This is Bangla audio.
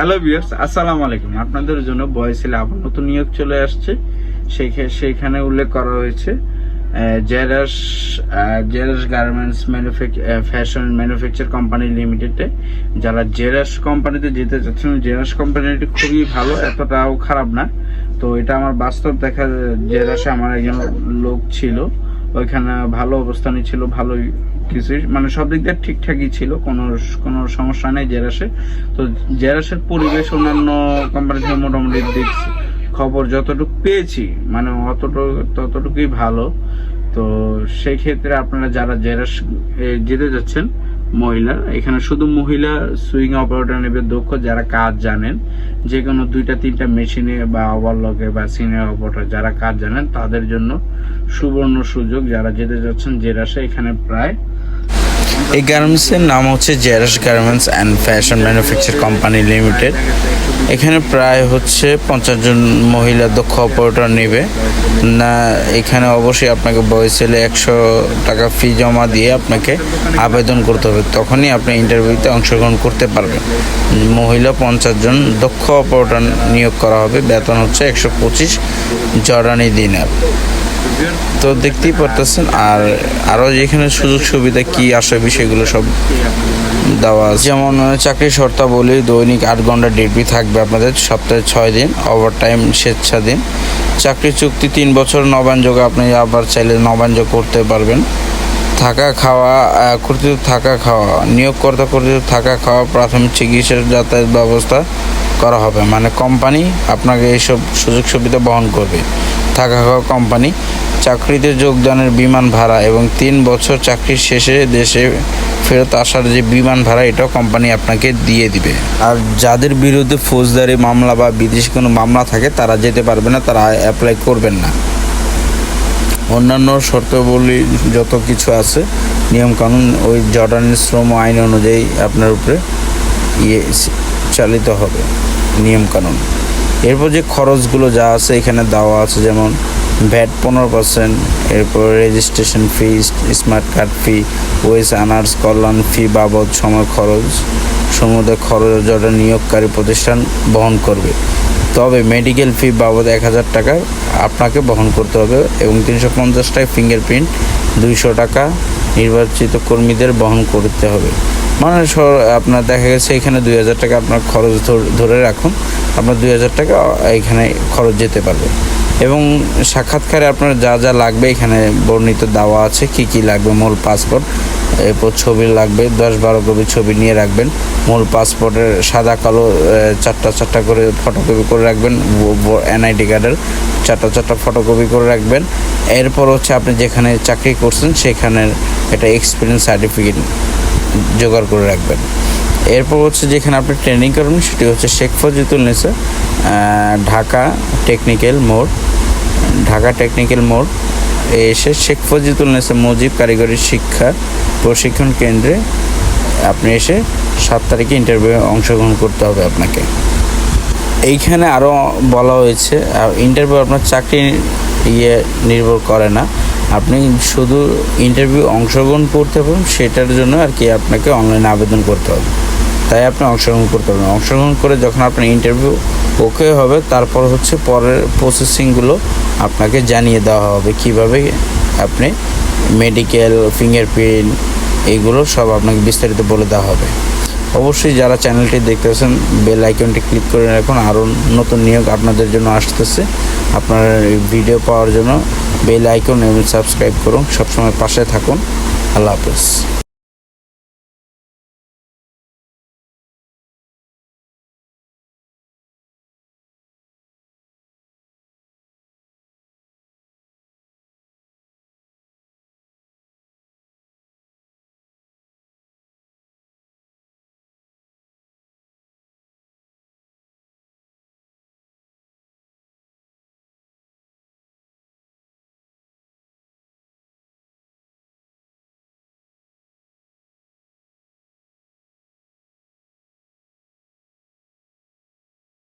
হ্যালো ভিউয়ার্স, আসসালামু আলাইকুম। আপনাদের জন্য বয়সেলে আবার নতুন নিয়োগ চলে আসছে। সেইখানে উল্লেখ করা হয়েছে জেরাস গার্মেন্টস ফ্যাশন ম্যানুফ্যাকচার কোম্পানি লিমিটেডে যারা জেরাস কোম্পানিতে যেতে চাচ্ছেন। জেরাস কোম্পানিটি খুবই ভালো, এতটাও খারাপ না। তো এটা আমার বাস্তব দেখা। জেরাসে আমার একজন লোক ছিল, ওইখানে ভালো অবস্থানে ছিল, ভালোই কিছু মানে সব দিক দিয়ে ঠিকঠাকই ছিল, কোনো সমস্যা নেই জেরাসে। তো জেরাসের পরিবেশ অন্যান্য কোম্পানি থেকে মোটামুটি দেখছি, খবর যতটুকু পেয়েছি মানে ততটুকুই ভালো। তো সেই ক্ষেত্রে আপনারা যারা জেরাস যেতে যাচ্ছেন মহিলা, এখানে শুধু মহিলা সুইং অপারেটর নেবে, দক্ষ যারা কাজ জানেন, যে কোনো 2-3টা মেশিনে বা ওভারলকে বা সিনিয়র অপারেটর যারা কাজ জানেন তাদের জন্য সুবর্ণ সুযোগ। যারা যেতে যাচ্ছেন জেরাসে, এখানে প্রায় এই গার্মেন্টসের নাম হচ্ছে জেরাস garments and fashion manufacture company limited. এখানে প্রায় 50 জন মহিলা দক্ষ অপারেটর নেবে না। এখানে অবশ্যই আপনাকে বয়সেলে 100 টাকা ফি জমা দিয়ে আপনাকে আবেদন করতে হবে, তখনই আপনি ইন্টারভিউতে অংশগ্রহণ করতে পারবেন। মহিলা 50 জন দক্ষ অপারেটর নিয়োগ করা হবে। বেতন হচ্ছে 125 জর্ডানি দিনার। তো দেখতেই পারতেছেন। আর আরও যেখানে সুযোগ সুবিধা কি আসে বিষয়গুলো সব দেওয়া আছে। যেমন চাকরির শর্তাবলী, দৈনিক 8 ঘন্টা ডিউটি থাকবে আপনাদের, সপ্তাহে 6 দিন, ওভারটাইম স্বেচ্ছাধীন। চাকরি চুক্তি 3 বছর, নবায়নযোগ্য। আপনি আবার চাইলে নবায়নযোগ্য করতে পারবেন। থাকা খাওয়া কর্তৃক থাকা খাওয়া, নিয়োগকর্তা কর্তৃক থাকা খাওয়া, প্রাথমিক চিকিৎসার যাতায়াত ব্যবস্থা করা হবে। মানে কোম্পানি আপনাকে এইসব সুযোগ সুবিধা বহন করবে। থাকা খাওয়া কোম্পানি। চাকরিতে যোগদানের বিমান ভাড়া এবং 3 বছর চাকরির শেষে দেশে ফেরত আসার যে বিমান ভাড়া, এটাও কোম্পানি আপনাকে দিয়ে দিবে। আর যাদের বিরুদ্ধে ফৌজদারি মামলা বা বিদেশি কোনো মামলা থাকে তারা যেতে পারবে না, তারা অ্যাপ্লাই করবেন না। অন্যান্য শর্তাবলী যত কিছু আছে নিয়মকানুন ওই জর্ডানি শ্রম আইন অনুযায়ী আপনার উপরে চালিত হবে নিয়মকানুন। এরপর যে খরচগুলো যা আছে এখানে দেওয়া আছে, যেমন ভ্যাট 15%, এরপর registration fee, smart card fee, wage earners কল্যাণ ফি বাবদ সময় খরচ, সমুদায় খরচ জর্ডান নিয়োগকারী প্রতিষ্ঠান বহন করবে। তবে মেডিকেল ফি বাবদ 1000 টাকা আপনাকে বহন করতে হবে এবং 350 টাকা ফিঙ্গারপ্রিন্ট, 200 টাকা নির্বাচিত কর্মীদের বহন করতে হবে। মানে আপনার দেখা গেছে এখানে 2000 টাকা আপনার খরচ ধরে রাখুন, আপনার 2000 টাকা এখানে খরচ যেতে পারবে। এবং সাক্ষাৎকারে আপনার যা যা লাগবে এখানে বর্ণিত দেওয়া আছে কি কি লাগবে। মূল পাসপোর্ট, এরপর ছবি লাগবে, 10-12 কপি ছবি নিয়ে রাখবেন। মূল পাসপোর্টের সাদা কালো 4টা করে ফটোকপি করে রাখবেন। এনআইডি কার্ডের 4টা ফটোকপি করে রাখবেন। এরপর হচ্ছে আপনি যেখানে চাকরি করছেন সেখানের একটা এক্সপিরিয়েন্স সার্টিফিকেট জোগাড় করে রাখবেন। এরপর হচ্ছে যেখানে আপনি ট্রেনিং করবেন সেটি হচ্ছে শেখ ফজিলুন্নেসা ঢাকা টেকনিক্যাল মোড় এসে শেখ ফজিলুন্নেসা মুজিব কারিগরি শিক্ষা প্রশিক্ষণ কেন্দ্রে আপনি এসে 7 তারিখে ইন্টারভিউ অংশগ্রহণ করতে হবে আপনাকে। এইখানে আরও বলা হয়েছে ইন্টারভিউ আপনার চাকরি নির্ভর করে না, আপনি শুধু ইন্টারভিউ অংশগ্রহণ করতে পারবেন সেটার জন্য আর কি আপনাকে অনলাইনে আবেদন করতে হবে। তাই আপনি অংশগ্রহণ করতে পারবেন। অংশগ্রহণ করে যখন আপনার ইন্টারভিউ ওকে হবে, তারপর হচ্ছে পরের প্রসেসিংগুলো আপনাকে জানিয়ে দেওয়া হবে, কিভাবে আপনি মেডিকেল, ফিঙ্গারপ্রিন্ট এইগুলো সব আপনাকে বিস্তারিত বলে দেওয়া হবে। অবশ্যই যারা চ্যানেলটি দেখতেছেন বেল আইকনটি ক্লিক করে রাখুন, আরও নতুন নিয়োগ আপনাদের জন্য আসতেছে। আপনার ভিডিও পাওয়ার জন্য বেল আইকন এবং সাবস্ক্রাইব করুন, সবসময় পাশে থাকুন। আল্লাহ হাফেজ।